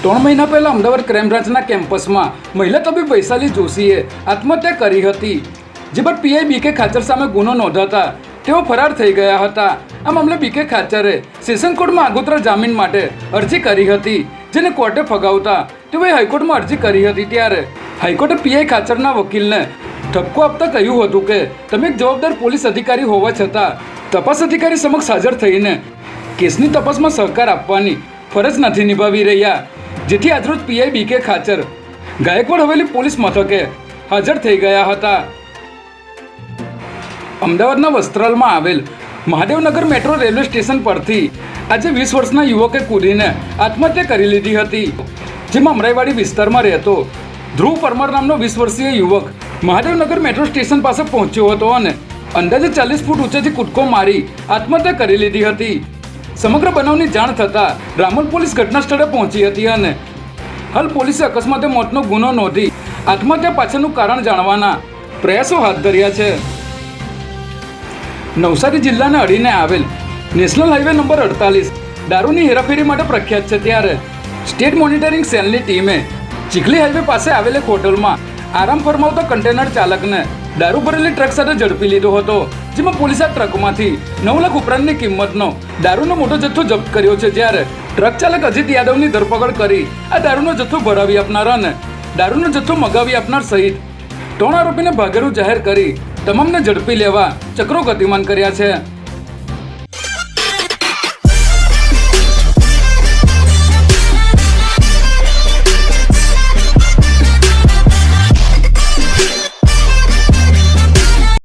3 મહિના પહેલા અમદાવાદ ક્રાઇમ બ્રાન્ચના કેમ્પસમાં મહિલા તબીબ વૈશાલી જોશીએ આત્મહત્યા કરી હતી. જે બાદ પીઆઈ બીકે ખાચર સામે ગુનો નોંધાતા તેઓ ફરાર થઈ ગયા હતા. આ મામલે બીકે ખાચરે સેશન કોર્ટમાં આગોતરા જામીન માટે અરજી કરી હતી, જેને કોર્ટે ફગાવતા તેઓએ હાઈકોર્ટમાં અરજી કરી હતી. ત્યારે હાઈકોર્ટે પીઆઈ ખાચરના વકીલને ઠપકો આપતા કહ્યું હતું કે તમે એક જવાબદાર પોલીસ અધિકારી હોવા છતાં તપાસ અધિકારી સમક્ષ હાજર થઈને કેસની તપાસમાં સહકાર આપવાની ફરજ નથી નિભાવી રહ્યા. જેથી આજરોજ પીઆઈ બીકે ખાચર ગાયકવાડ હવેલી પોલીસ મથકે હાજર થઈ ગયા હતા. અમદાવાદના વસ્ત્રાલમાં આવેલ મહાદેવનગર મેટ્રો રેલવે સ્ટેશન પરથી આજે 20 વર્ષના યુવકે કૂદીને આત્મહત્યા કરી લીધી હતી. જેમાં અમરાઈવાડી વિસ્તારમાં રહેતો ધ્રુવ પરમાર નામનો 20 વર્ષીય યુવક મહાદેવનગર મેટ્રો સ્ટેશન પાસે પહોંચ્યો હતો અને અંદાજે 40 ફૂટ ઊંચેથી કૂદકો મારી આત્મહત્યા કરી લીધી હતી. સમગ્ર બનાવની જાણ થતાં રામોલ પોલીસ ઘટના સ્થળે પહોંચી હતી અને હાલ પોલીસે અકસ્માતે મોતનો ગુનો નોંધી આત્મહત્યા પાછળનું કારણ જાણવાના પ્રયાસો હાથ ધર્યા છે. નવસારી જિલ્લાને અડીને આવેલ નેશનલ હાઈવે નંબર 48 દારૂની હેરાફેરી માટે પ્રખ્યાત છે. ત્યારે સ્ટેટ મોનિટરિંગ સેલની ટીમે ચીખલી હાઈવે પાસે આવેલ એક હોટલમાં આરામ ફરમાવતા કન્ટેનર ચાલકને દારૂ ભરેલી ટ્રક સાથે ઝડપી લીધો હતો. જેમાં પોલીસે આ ટ્રકમાંથી 9 લાખ ઉપરાંતની કિંમતનો દારૂનો મોટો જથ્થો જપ્ત કર્યો છે. જ્યારે ટ્રક ચાલક અજીત યાદવની ધરપકડ કરી આ દારૂનો જથ્થો ભરાવી આપનાર અને દારૂનો જથ્થો મગાવી આપનાર સહિત 3 આરોપીને ભાગેડુ જાહેર કરી તમામને ઝડપી લેવા ચક્રો ગતિમાન કર્યા છે.